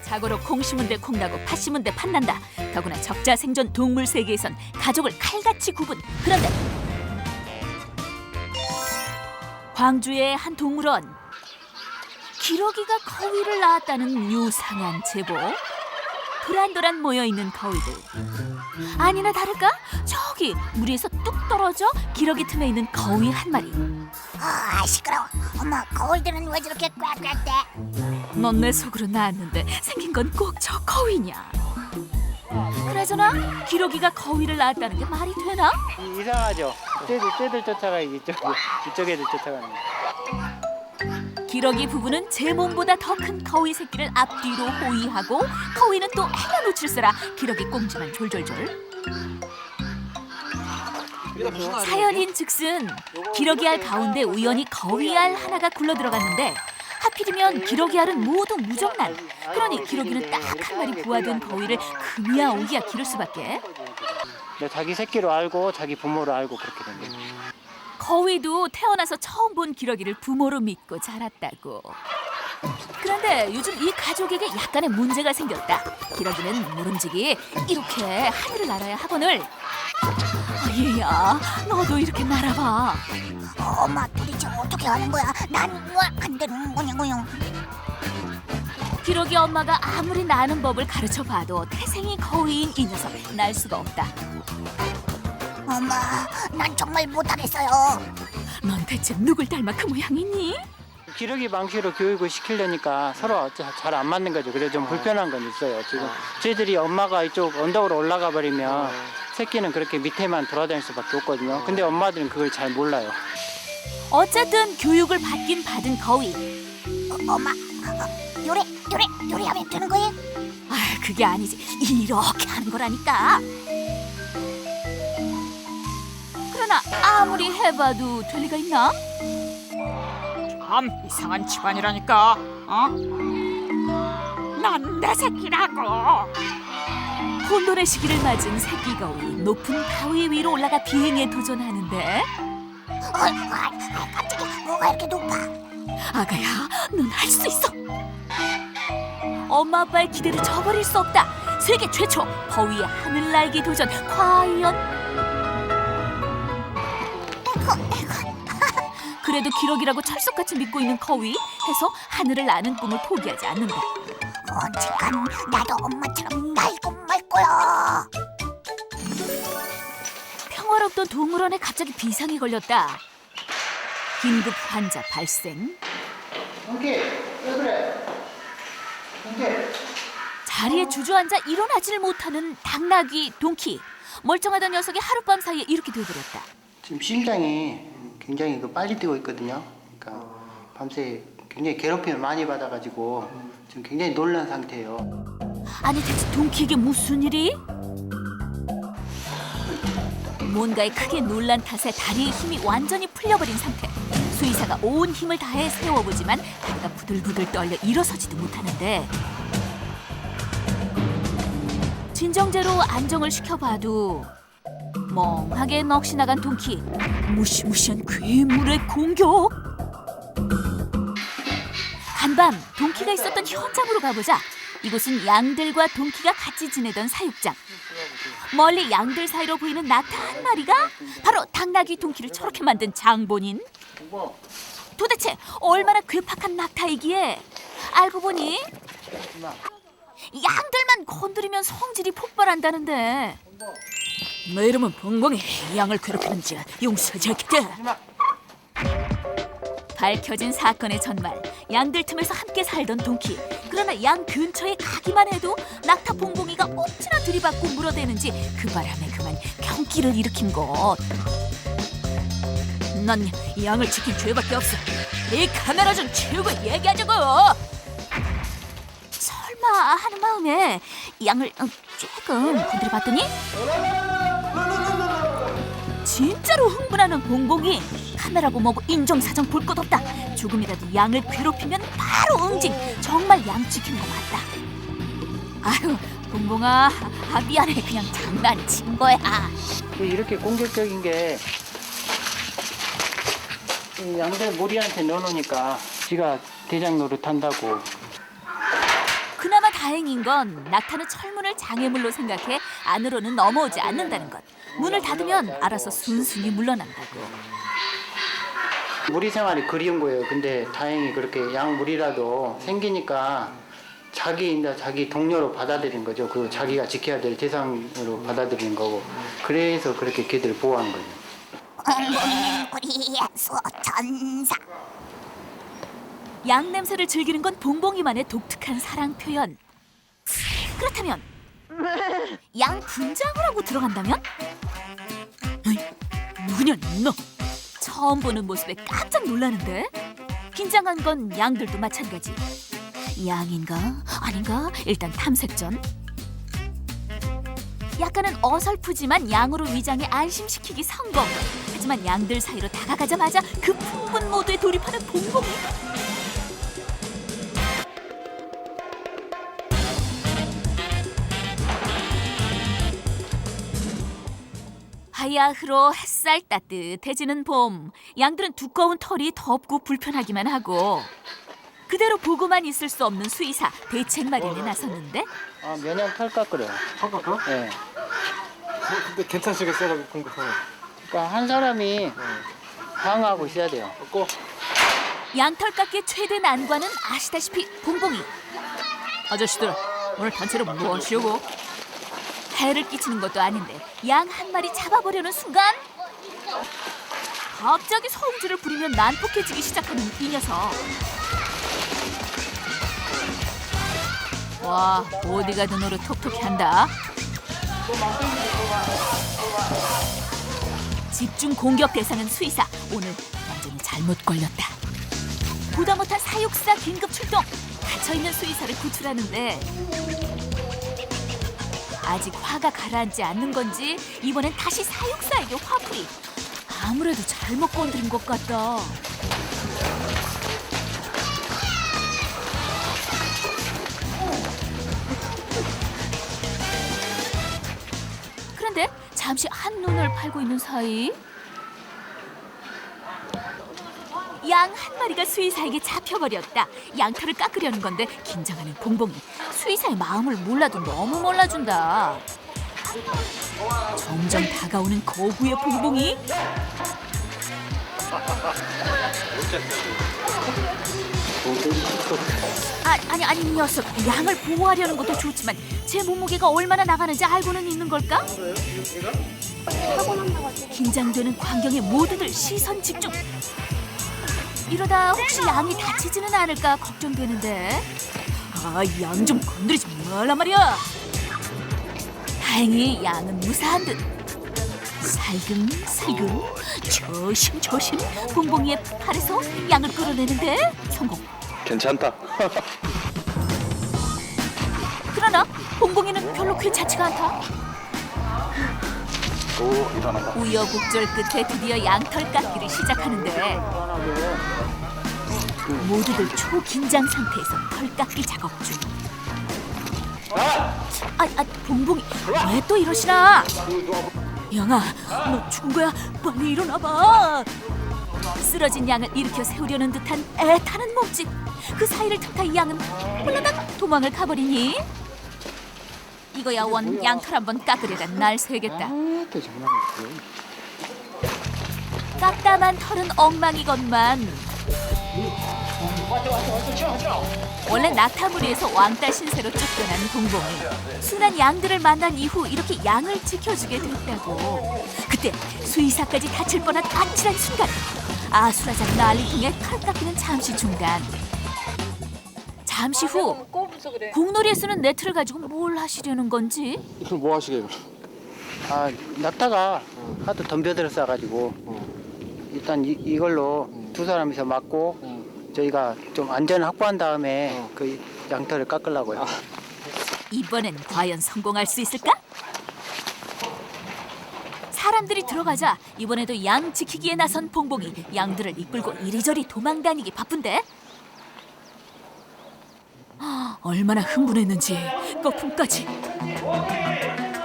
자고로 콩 심은 데 콩나고 팥 심은 데 팥난다. 더구나 적자 생존 동물 세계에선 가족을 칼같이 구분. 그런데 광주의 한 동물원. 기러기가 거위를 낳았다는 요상한 제보. 도란도란 모여있는 거위들. 아니나 다를까? 저기 무리에서 뚝 떨어져 기러기 틈에 있는 거위 한 마리. 아, 시끄러워. 엄마, 거위들은 왜 저렇게 꽥꽥대? 넌 내 속으로 낳았는데 생긴 건 꼭 저 거위냐? 그나저나 기러기가 거위를 낳았다는 게 말이 되나? 이상하죠? 쟤들 쫓아가 이쪽 애들 쫓아가는 거. 기러기 부부는 제 몸보다 더 큰 거위 새끼를 앞뒤로 호위하고 거위는 또 해가 놓칠세라 기러기 꽁지만 졸졸졸. 사연인 즉슨 기러기 알 가운데 우연히 거위 알 하나가 굴러들어갔는데 하필이면 기러기 알은 모두 무정란. 그러니 기러기는 딱 한 마리 부화된 거위를 금이야 오기야 기를 수밖에. 자기 새끼로 알고 자기 부모로 알고 그렇게 된 거죠. 거위도 태어나서 처음 본 기러기를 부모로 믿고 자랐다고. 그런데 요즘 이 가족에게 약간의 문제가 생겼다. 기러기는 모름지기 이렇게 하늘을 날아야 하거늘. 얘야, 너도 이렇게 날아봐. 엄마, 도대체 어떻게 하는 거야? 난 안 되는 거냐고요. 기러기 엄마가 아무리 나는 법을 가르쳐봐도 태생이 거위인 이 녀석 날 수가 없다. 엄마, 난 정말 못하겠어요. 넌 대체 누굴 닮아 그 모양이니? 기러기 방식으로 교육을 시키려니까 서로 잘 안 맞는 거죠. 그래서 좀 불편한 건 있어요. 지금 쟤들이 엄마가 이쪽 언덕으로 올라가 버리면 새끼는 그렇게 밑에만 돌아다닐 수밖에 없거든요. 근데 엄마들은 그걸 잘 몰라요. 어쨌든 교육을 받긴 받은 거위. 엄마, 요리하면 되는 거예요? 아, 그게 아니지. 이렇게 하는 거라니까. 그러나 아무리 해봐도 될 리가 있나? 참 이상한 집안이라니까. 난 내 새끼라고. 혼돈의 시기를 맞은 새끼 거위. 높은 바위 위로 올라가 비행에 도전하는데 갑자기 뭐가 이렇게 높아? 아가야, 넌 할 수 있어. 엄마 아빠의 기대를 저버릴 수 없다. 세계 최초 거위의 하늘날기 도전. 과연? 그래도 기러기라고 철석같이 믿고 있는 거위. 해서 하늘을 나는 꿈을 포기하지 않는다. 언젠간 나도 엄마처럼 날고 말 거야. 평화롭던 동물원에 갑자기 비상이 걸렸다. 긴급 환자 발생. 동키, 왜 그래? 동키. 자리에 주저앉아 일어나지를 못하는 당나귀 동키. 멀쩡하던 녀석이 하룻밤 사이에 이렇게 되어버렸다. 지금 심장이 굉장히 빨리 뛰고 있거든요. 그러니까 밤새 굉장히 괴롭힘을 많이 받아가지고 지금 굉장히 놀란 상태예요. 아니 대체 동키에게 무슨 일이? 뭔가에 크게 놀란 탓에 다리의 힘이 완전히 풀려버린 상태. 수의사가 온 힘을 다해 세워보지만 다리가 부들부들 떨려 일어서지도 못하는데 진정제로 안정을 시켜봐도 멍하게 넋이 나간 동키. 무시무시한 괴물의 공격. 간밤 동키가 있었던 현장으로 가보자. 이곳은 양들과 동키가 같이 지내던 사육장. 멀리 양들 사이로 보이는 낙타 한 마리가 바로 당나귀 동키를 저렇게 만든 장본인. 도대체 얼마나 괴팍한 낙타이기에. 알고 보니 양들만 건드리면 성질이 폭발한다는데. 내 이름은 봉봉이. 양을 괴롭히는 자 용서하지 않겠다. 밝혀진 사건의 전말. 양들 틈에서 함께 살던 동키. 그러나 양 근처에 가기만 해도 낙타 봉봉이가 어찌나 들이받고 물어대는지 그 바람에 그만 경기를 일으킨 것. 난 양을 지킨 죄밖에 없어. 이 카메라 좀 치우고 얘기하자고. 설마 하는 마음에 양을 조금 건드려봤더니 진짜로 흥분하는 봉봉이. 카메라고 뭐고 인정사정 볼 것 없다. 조금이라도 양을 괴롭히면 바로 응징. 정말 양 지키는 거 맞다. 아유, 봉봉아, 미안해. 그냥 장난친 거야. 이렇게 공격적인 게 이 양들 모리한테 넣어놓으니까 지가 대장 노릇한다고. 그나마 다행인 건 낙타는 철문을 장애물로 생각해 안으로는 넘어오지 않는다는 것. 문을 닫으면 알아서 순순히 물러난다고. 무리 생활이 그리운 거예요. 근데 다행히 그렇게 양무리라도 생기니까 자기 동료로 받아들인 거죠. 그 자기가 지켜야 될 대상으로 받아들인 거고. 그래서 그렇게 걔들을 보호한 거죠. 엉덩이는 우리의 수호천사. 양 냄새를 즐기는 건 봉봉이만의 독특한 사랑 표현. 그렇다면 양 분장을 하고 들어간다면? 어이, 누구냐 너? 처음 보는 모습에 깜짝 놀라는데? 긴장한 건 양들도 마찬가지. 양인가? 아닌가? 일단 탐색 전. 약간은 어설프지만 양으로 위장해 안심시키기 성공. 하지만 양들 사이로 다가가자마자 급풍분 모드에 돌입하는 봉봉이. 하야흐로 햇살 따뜻해지는 봄. 양들은 두꺼운 털이 덥고 불편하기만 하고 그대로 보고만 있을 수 없는 수의사 대책 마련에 나섰는데 면역 털 깎으래요. 털 깎아? 네. 근데 괜찮으시겠어요? 공격하면. 그러니까 한 사람이 방어하고 있어야 돼요. 꼭. 양털 깎기의 최대 난관은 아시다시피 봉봉이. 아저씨들 오늘 단체로 뭐 하시려고? 해를 끼치는 것도 아닌데 양 한 마리 잡아보려는 순간 갑자기 성질을 부리며 난폭해지기 시작하는 이 녀석. 와, 어디가든 노릇 톡톡히 한다. 집중 공격 대상은 수의사. 오늘 완전히 잘못 걸렸다. 보다 못한 사육사 긴급 출동. 갇혀있는 수의사를 구출하는데 아직 화가 가라앉지 않는 건지 이번엔 다시 사육사에게 화풀이. 아무래도 잘못 건드린 것 같다. 그런데 잠시 한눈을 팔고 있는 사이 양 한 마리가 수의사에게 잡혀버렸다. 양털을 깎으려는 건데 긴장하는 봉봉이 수의사의 마음을 몰라도 너무 몰라준다. 점점 다가오는 거구의 봉봉이 아니 이 녀석 양을 보호하려는 것도 좋지만 제 몸무게가 얼마나 나가는지 알고는 있는 걸까? 긴장되는 광경에 모두들 시선 집중. 이러다 혹시 양이 다치지는 않을까 걱정되는데 양 좀 건드리지 말란 말이야. 다행히 양은 무사한 듯. 살금살금 조심조심 봉봉이의 팔에서 양을 끌어내는데 성공. 괜찮다. 그러나 봉봉이는 별로 괜찮지가 않다. 오, 일어났다. 우여곡절 끝에 드디어 양털 깎기를 시작하는데 모두들 초긴장 상태에서 털 깎기 작업 중. 봉봉이 왜 또 이러시나? 양아, 너 죽은 거야? 빨리 일어나봐. 쓰러진 양을 일으켜 세우려는 듯한 애타는 몸짓. 그 사이를 틈타 이 양은 홀라당 도망을 가버리니 이거야 원 양털 한번 깎으려다 날 새겠다. 깎다만 털은 엉망이건만 원래 낙타무리에서 왕따 신세로 쫓겨난 봉봉이 순한 양들을 만난 이후 이렇게 양을 지켜주게 됐다고. 그때 수의사까지 다칠 뻔한 아찔한 순간 아수라장 난리통에 칼 깎이는 잠시 중단. 잠시 후 공놀이에 쓰는 네트를 가지고 뭘 하시려는 건지. 그럼 뭐 하시게? 낙타가 하도 덤벼들어 싸가지고 일단 이걸로 두 사람이서 맞고 저희가 좀 안전을 확보한 다음에 그 양털을 깎으려고요. 이번엔 과연 성공할 수 있을까? 사람들이 들어가자 이번에도 양 지키기에 나선 봉봉이 양들을 이끌고 이리저리 도망다니기 바쁜데 얼마나 흥분했는지 거품까지.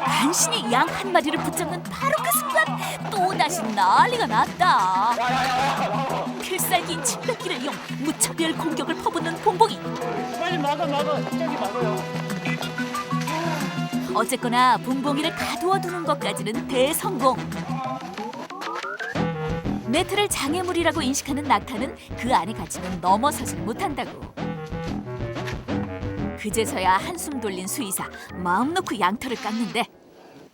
간신히 양 한 마리를 붙잡는 바로 그 순간 또다시 난리가 났다. 필살기인 침뱉기를 이용 무차별 공격을 퍼붓는 봉봉이. 빨리 막아 저기 막아요. 어쨌거나 봉봉이를 가두어 두는 것까지는 대성공. 네트를 장애물이라고 인식하는 낙타는 그 안에 갇히면 넘어서지는 못한다고. 그제서야 한숨 돌린 수의사, 마음 놓고 양털을 깎는데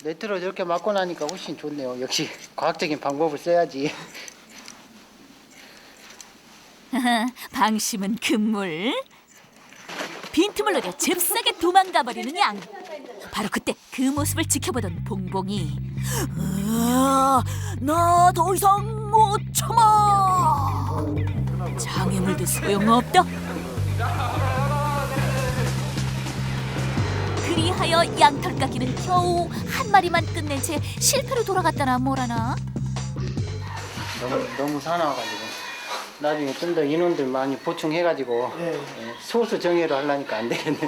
네트로 이렇게 막고 나니까 훨씬 좋네요. 역시 과학적인 방법을 써야지. 방심은 금물. 빈틈을 노려 잽싸게 도망가 버리는 양. 바로 그때 그 모습을 지켜보던 봉봉이 나 더 이상 못 참아. 장애물도 소용없다. 그리하여 양털 깎기는 겨우 한 마리만 끝낸 채 실패로 돌아갔다나 뭐라나. 너무 사나워가지고 나중에 좀 더 인원들 많이 보충해가지고 소수 정예로 하려니까 안 되겠네.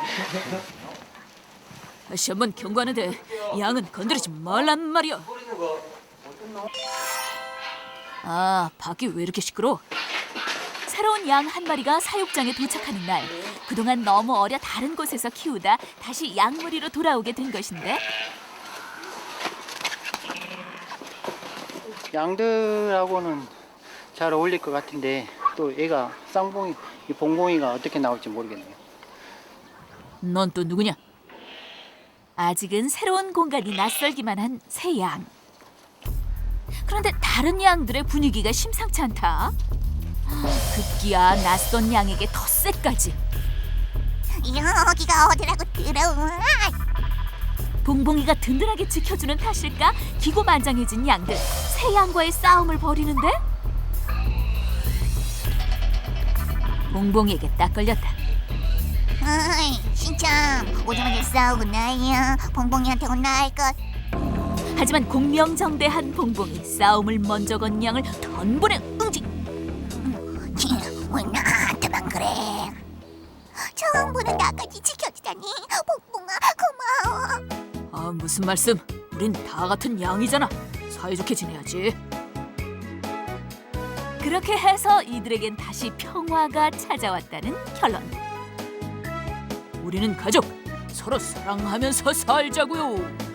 다시 한번 경고하는데 양은 건드리지 말란 말이야. 아, 밖이 왜 이렇게 시끄러워? 새로운 양 한 마리가 사육장에 도착하는 날, 그동안 너무 어려 다른 곳에서 키우다 다시 양무리로 돌아오게 된 것인데 양들하고는 잘 어울릴 것 같은데 또 얘가 쌍봉이, 이 봉봉이가 어떻게 나올지 모르겠네요. 넌 또 누구냐? 아직은 새로운 공간이 낯설기만 한 새 양. 그런데 다른 양들의 분위기가 심상치 않다. 급기야 낯선 양에게 텃세까지. 여기가 어디라고 들어와. 봉봉이가 든든하게 지켜주는 탓일까 기고만장해진 양들. 새 양과의 싸움을 벌이는데 봉봉이에게 딱 걸렸다. 어이, 진짜 오자마자 싸우고 나야. 봉봉이한테 혼나할 것. 하지만 공명정대한 봉봉이 싸움을 먼저 건 양을 던번에 응징. 왜 나한테만 그래? 처음부터 나까지 지켜주다니. 봉봉아 고마워. 아, 무슨 말씀? 우린 다 같은 양이잖아. 사이좋게 지내야지. 그렇게 해서 이들에겐 다시 평화가 찾아왔다는 결론. 우리는 가족, 서로 사랑하면서 살자고요.